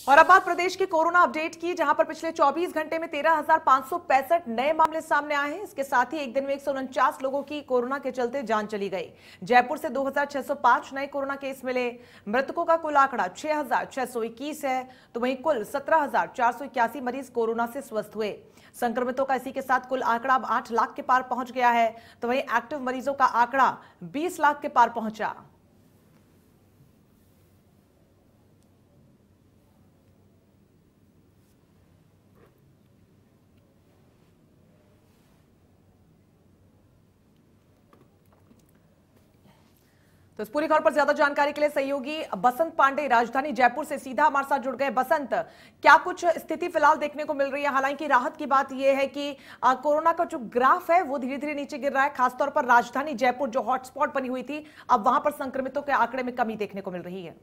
और अब बात प्रदेश की कोरोना अपडेट की, जहां पर पिछले 24 घंटे में 13,565 नए मामले सामने आए हैं। इसके साथ ही एक दिन में 149 लोगों की कोरोना के चलते जान चली गई। जयपुर से 2,605 नए कोरोना केस मिले। मृतकों का कुल आंकड़ा 6,621 है, तो वहीं कुल 17,481 मरीज कोरोना से स्वस्थ हुए। संक्रमितों का इसी के साथ कुल आंकड़ा अब 8 लाख के पार पहुंच गया है, तो वहीं एक्टिव मरीजों का आंकड़ा 20 लाख के पार पहुंचा। तो इस पूरी खबर पर ज्यादा जानकारी के लिए सहयोगी बसंत पांडे राजधानी जयपुर से सीधा हमारे साथ जुड़ गए। बसंत, क्या कुछ स्थिति फिलहाल देखने को मिल रही है? हालांकि राहत की बात यह है कि कोरोना का जो ग्राफ है वो धीरे धीरे नीचे गिर रहा है, खासतौर पर राजधानी जयपुर जो हॉटस्पॉट बनी हुई थी, अब वहां पर संक्रमितों के आंकड़े में कमी देखने को मिल रही है।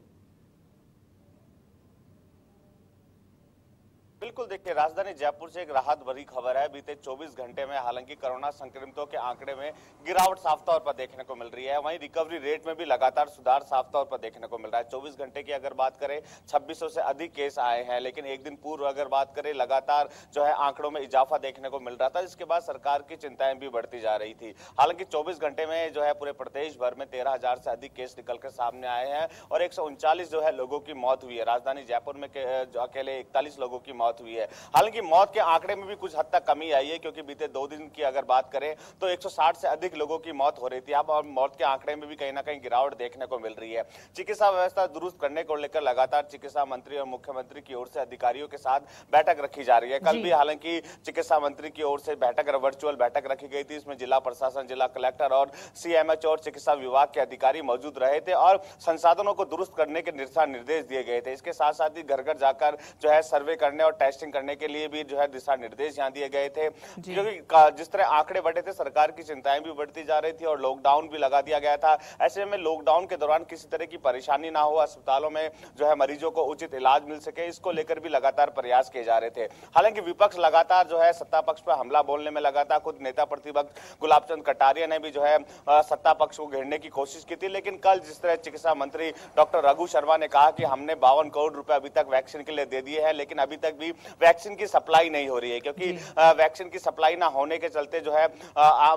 बिल्कुल, देखिए राजधानी जयपुर से एक राहत भरी खबर है। बीते 24 घंटे में हालांकि कोरोना संक्रमितों के आंकड़े में गिरावट साफ तौर पर देखने को मिल रही है, वहीं रिकवरी रेट में भी लगातार सुधार साफ तौर पर देखने को मिल रहा है। 24 घंटे की अगर बात करें 2600 से अधिक केस आए हैं, लेकिन एक दिन पूर्व अगर बात करें लगातार जो है आंकड़ों में इजाफा देखने को मिल रहा था, जिसके बाद सरकार की चिंताएं भी बढ़ती जा रही थी। हालांकि 24 घंटे में जो है पूरे प्रदेश भर में 13,000 से अधिक केस निकल कर सामने आए हैं और 139 जो है लोगों की मौत हुई है। राजधानी जयपुर में अकेले 41 लोगों की मौत हुई है। हालांकि मौत के आंकड़े में भी कुछ हद तक कमी आई है, क्योंकि बीते 2 दिन की अगर बात करें तो 160 से अधिक लोगों की मौत हो रही थी। अब और मौत के आंकड़े में भी कहीं ना कहीं गिरावट देखने को मिल रही है। चिकित्सा व्यवस्था दुरुस्त करने को लेकर लगातार चिकित्सा मंत्री और मुख्यमंत्री की ओर से अधिकारियों के साथ बैठक रखी जा रही है। कल भी हालांकि चिकित्सा मंत्री की ओर से वर्चुअल बैठक रखी गई थी। इसमें जिला प्रशासन, जिला कलेक्टर और सीएमएचओ और चिकित्सा विभाग के अधिकारी मौजूद रहे थे और संसाधनों को दुरुस्त करने के दिशा निर्देश दिए गए थे। इसके साथ साथ ही घर घर जाकर जो है सर्वे करने और टेस्टिंग करने के लिए भी जो है दिशा निर्देश यहां दिए गए थे, क्योंकि जिस तरह आंकड़े बढ़े थे सरकार की चिंताएं भी बढ़ती जा रही थी और लॉकडाउन भी लगा दिया गया था। ऐसे में लॉकडाउन के दौरान किसी तरह की परेशानी ना हो, अस्पतालों में जो है मरीजों को उचित इलाज मिल सके, इसको लेकर भी लगातार प्रयास किए जा रहे थे। हालांकि विपक्ष लगातार जो है सत्ता पक्ष पर हमला बोलने में लगा था। खुद नेता प्रतिपक्ष गुलाब चंद कटारिया ने भी जो है सत्ता पक्ष को घेरने की कोशिश की थी, लेकिन कल जिस तरह चिकित्सा मंत्री डॉक्टर रघु शर्मा ने कहा कि हमने 52 करोड़ रुपए अभी तक वैक्सीन के लिए दे दिए हैं, लेकिन अभी तक भी वैक्सीन की सप्लाई नहीं हो रही है, क्योंकि वैक्सीन की सप्लाई ना होने के चलते जो है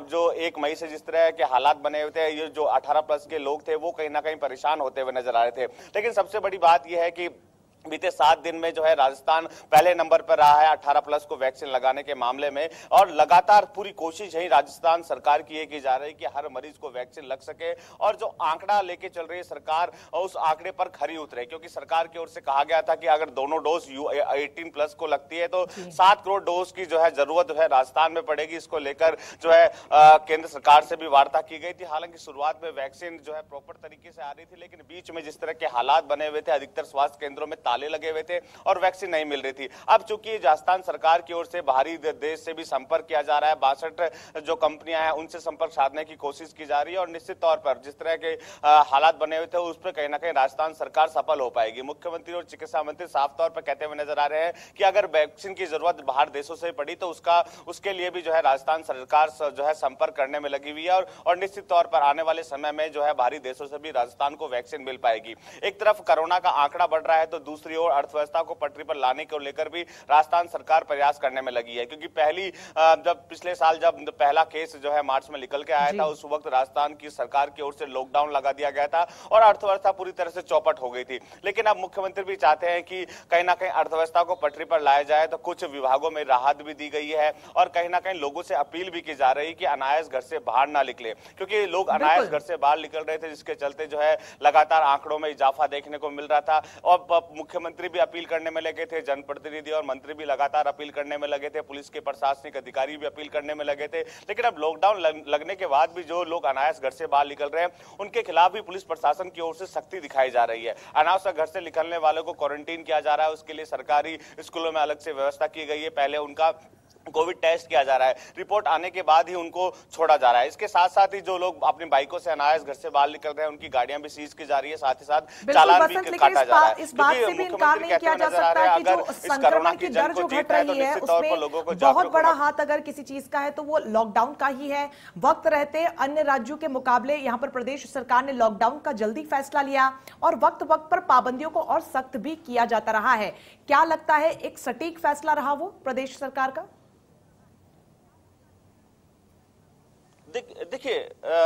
जो 1 मई से जिस तरह के हालात बने हुए थे, ये जो 18 प्लस के लोग थे वो कहीं ना कहीं परेशान होते हुए नजर आ रहे थे। लेकिन सबसे बड़ी बात यह है कि बीते 7 दिन में जो है राजस्थान पहले नंबर पर रहा है 18 प्लस को वैक्सीन लगाने के मामले में, और लगातार पूरी कोशिश है राजस्थान सरकार की ये की जा रही है कि हर मरीज को वैक्सीन लग सके और जो आंकड़ा लेके चल रही है सरकार उस आंकड़े पर खरी उतरे। क्योंकि सरकार की ओर से कहा गया था कि अगर दोनों डोज 18 प्लस को लगती है तो 7 करोड़ डोज की जो है जरूरत जो है राजस्थान में पड़ेगी। इसको लेकर जो है केंद्र सरकार से भी वार्ता की गई थी। हालांकि शुरुआत में वैक्सीन जो है प्रॉपर तरीके से आ रही थी, लेकिन बीच में जिस तरह के हालात बने हुए थे, अधिकतर स्वास्थ्य केंद्रों में ताले लगे हुए थे और वैक्सीन नहीं मिल रही थी। अब चूंकि राजस्थान सरकार की ओर से बाहरी देश से भी संपर्क किया जा रहा है, 62 जो कंपनियां हैं उनसे संपर्क साधने की कोशिश की जा रही है और निश्चित तौर पर जिस तरह के हालात बने हुए थे उस पर कहीं ना कहीं राजस्थान सरकार सफल हो पाएगी। मुख्यमंत्री और चिकित्सा मंत्री साफ तौर पर कहते हुए नजर आ रहे हैं कि अगर वैक्सीन की जरूरत बाहर देशों से पड़ी तो उसके लिए भी जो है राजस्थान सरकार जो है संपर्क करने में लगी हुई है और निश्चित तौर पर आने वाले समय में जो है बाहरी देशों से भी राजस्थान को वैक्सीन मिल पाएगी। एक तरफ कोरोना का आंकड़ा बढ़ रहा है तो दूसरी ओर अर्थव्यवस्था को पटरी पर लाने को लेकर भी राजस्थान सरकार प्रयास करने में लगी है। क्योंकि जब पिछले साल जब पहला केस जो है मार्च में निकल के आया था, उस वक्त राजस्थान की सरकार की ओर से लॉकडाउन लगा दिया गया था और अर्थव्यवस्था पूरी तरह से चौपट हो गई थी। लेकिन अब मुख्यमंत्री भी चाहते हैं कि कहीं ना कहीं अर्थव्यवस्था को पटरी पर लाया जाए, तो कुछ विभागों में राहत भी दी गई है और कहीं ना कहीं लोगों से अपील भी की जा रही है कि अनायास घर से बाहर ना निकले, क्योंकि लोग अनायास घर से बाहर निकल रहे थे, जिसके चलते जो है लगातार आंकड़ों में इजाफा देखने को मिल रहा था। और मुख्यमंत्री भी अपील करने में लगे थे, जनप्रतिनिधि और मंत्री भी लगातार अपील करने में लगे थे, पुलिस के प्रशासनिक अधिकारी भी अपील करने में लगे थे। लेकिन अब लॉकडाउन लगने के बाद भी जो लोग अनायास घर से बाहर निकल रहे हैं उनके खिलाफ भी पुलिस प्रशासन की ओर से सख्ती दिखाई जा रही है। अनावश्यक घर से निकलने वालों को क्वारंटीन किया जा रहा है, उसके लिए सरकारी स्कूलों में अलग से व्यवस्था की गई है। पहले उनका कोविड टेस्ट किया जा रहा है, रिपोर्ट आने के बाद ही उनको छोड़ा जा रहा है। इसके साथ साथ ही जो लोग अपनी बाइकों से अनायास घर से बाहर निकल रहे हैं उनकी गाड़ियां भी सीज की जा रही है, साथ ही साथ चालान भी काटा जा रहा है। इस बात से भी इनकार नहीं किया जा सकता कि जो संक्रमण की दर जो घट रही है उसमें बहुत बड़ा हाथ अगर किसी चीज का है तो वो लॉकडाउन का ही है। वक्त रहते अन्य राज्यों के मुकाबले यहां पर प्रदेश सरकार ने लॉकडाउन का जल्दी फैसला लिया और वक्त वक्त पर पाबंदियों को और सख्त भी किया जाता रहा है। क्या लगता है एक सटीक फैसला रहा वो प्रदेश सरकार का? देखिए,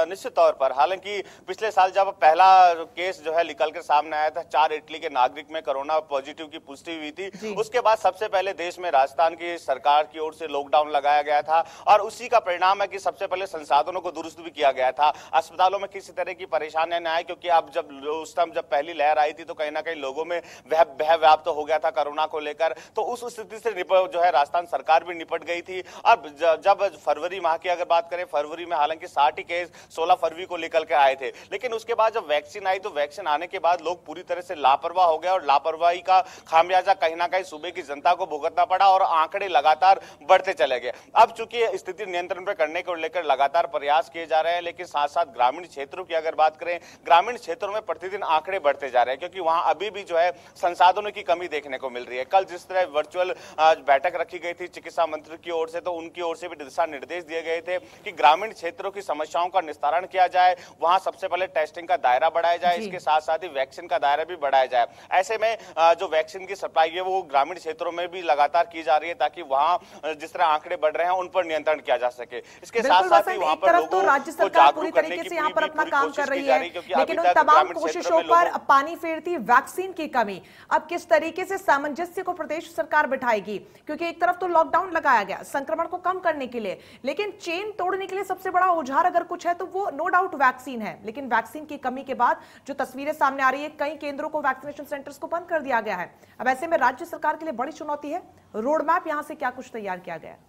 निश्चित तौर पर हालांकि पिछले साल जब पहला केस जो है निकल कर सामने आया था, 4 इटली के नागरिक में कोरोना पॉजिटिव की पुष्टि हुई थी, उसके बाद सबसे पहले देश में राजस्थान की सरकार की ओर से लॉकडाउन लगाया गया था और उसी का परिणाम है कि सबसे पहले संसाधनों को दुरुस्त भी किया गया था। अस्पतालों में किसी तरह की परेशानियां न आए, क्योंकि अब जब उस टाइम जब पहली लहर आई थी तो कहीं ना कहीं लोगों में भय व्याप्त हो गया था कोरोना को लेकर, तो उस स्थिति से जो है राजस्थान सरकार भी निपट गई थी। अब जब फरवरी माह की अगर बात करें, फरवरी में हालांकि 60 केस 16 फरवरी को निकल के आए थे, लेकिन उसके बाद जब वैक्सीन आई तो वैक्सीन आने के बाद लोग पूरी तरह से लापरवाह हो गए और लापरवाही का खामियाजा कहीं ना कहीं सूबे की जनता को भुगतना पड़ा और आंकड़े लगातार बढ़ते चले गए। अब चूंकि स्थिति नियंत्रण पर करने को लेकर लगातार प्रयास किए जा रहे हैं, लेकिन साथ साथ ग्रामीण क्षेत्रों की अगर बात करें, ग्रामीण क्षेत्रों में प्रतिदिन आंकड़े बढ़ते जा रहे हैं, क्योंकि वहां अभी भी जो है संसाधनों की कमी देखने को मिल रही है। कल जिस तरह वर्चुअल बैठक रखी गई थी चिकित्सा मंत्री की ओर से, तो उनकी ओर से भी दिशा निर्देश दिए गए थे कि ग्रामीण क्षेत्रों की समस्याओं का निस्तारण किया जाए, वहां सबसे पहले टेस्टिंग का दायरा बढ़ाया जाए, इसके साथ साथ ही वैक्सीन का दायरा भी बढ़ाया जाए। ऐसे में जो वैक्सीन की सप्लाई है वो ग्रामीण क्षेत्रों में भी लगातार की जा रही है, ताकि वहां जिस तरह आंकड़े बढ़ रहे हैं उन पर नियंत्रण किया जा सके। इसके साथ साथ ही वहां पर लोगों को राज्य सरकार पूरी तरीके से यहाँ पर अपना काम कर रही है, लेकिन उन तमाम कोशिशों पर पानी फेरती वैक्सीन की कमी। अब किस तरीके से सामंजस्य को प्रदेश सरकार बिठाएगी, क्योंकि एक तरफ तो लॉकडाउन लगाया गया संक्रमण को कम करने के लिए, लेकिन चेन तोड़ने के लिए सबसे बड़ा औजार अगर कुछ है तो वो नो डाउट वैक्सीन है। लेकिन वैक्सीन की कमी के बाद जो तस्वीरें सामने आ रही है, कई केंद्रों को वैक्सीनेशन सेंटर्स को बंद कर दिया गया है। अब ऐसे में राज्य सरकार के लिए बड़ी चुनौती है। रोड मैप यहां से क्या कुछ तैयार किया गया है?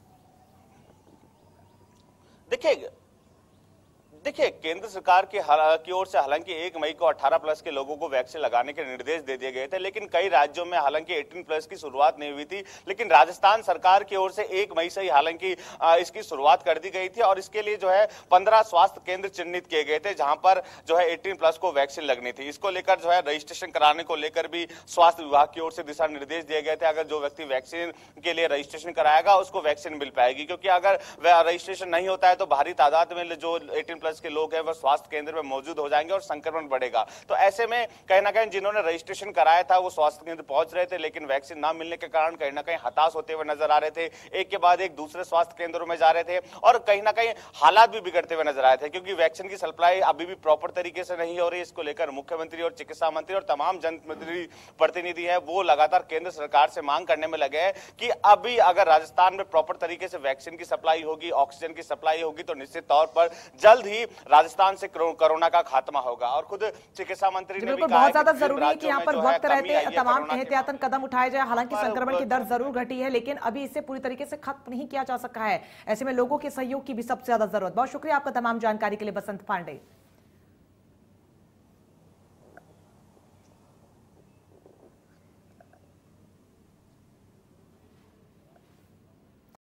देखिए, केंद्र सरकार की ओर से हालांकि 1 मई को 18 प्लस के लोगों को वैक्सीन लगाने के निर्देश दे दिए गए थे, लेकिन कई राज्यों में हालांकि 18 प्लस की शुरुआत नहीं हुई थी, लेकिन राजस्थान सरकार की ओर से 1 मई से ही हालांकि इसकी शुरुआत कर दी गई थी और इसके लिए जो है 15 स्वास्थ्य केंद्र चिन्हित किए गए थे, जहां पर जो है 18 प्लस को वैक्सीन लगनी थी। इसको लेकर जो है रजिस्ट्रेशन कराने को लेकर भी स्वास्थ्य विभाग की ओर से दिशा निर्देश दिए गए थे। अगर जो व्यक्ति वैक्सीन के लिए रजिस्ट्रेशन कराएगा उसको वैक्सीन मिल पाएगी, क्योंकि अगर रजिस्ट्रेशन नहीं होता है तो भारी तादाद में जो 18 प्लस के लोग हैं वह स्वास्थ्य केंद्र में मौजूद हो जाएंगे और संक्रमण बढ़ेगा। तो ऐसे में कहीं ना कहीं जिन्होंने रजिस्ट्रेशन कराया था वो स्वास्थ्य केंद्र पहुंच रहे थे, लेकिन वैक्सीन ना मिलने के कारण कहीं ना कहीं हताश होते हुए नजर आ रहे थे, एक के बाद एक दूसरे स्वास्थ्य केंद्रों में जा रहे थे और कहीं ना कहीं हालात भी बिगड़ते हुए नजर आए थे, क्योंकि वैक्सीन की सप्लाई अभी भी प्रॉपर तरीके से नहीं हो रही। इसको लेकर मुख्यमंत्री और चिकित्सा मंत्री और तमाम जनप्रतिनिधि है वो लगातार केंद्र सरकार से मांग करने में लगे हैं कि अभी अगर राजस्थान में प्रॉपर तरीके से वैक्सीन की सप्लाई होगी, ऑक्सीजन की सप्लाई होगी, तो निश्चित तौर पर जल्द ही राजस्थान से कोरोना का खात्मा होगा। और खुद चिकित्सा मंत्री ने भी कहा बहुत ज्यादा जरूरी है कि यहाँ पर वक्त रहते तमाम एहतियातन कदम उठाए जाए। हालांकि संक्रमण की दर जरूर घटी है, लेकिन अभी इसे पूरी तरीके से खत्म नहीं किया जा सका है। ऐसे में लोगों के सहयोग की भी सबसे ज्यादा जरूरत। बहुत शुक्रिया आपका तमाम जानकारी के लिए बसंत पांडे।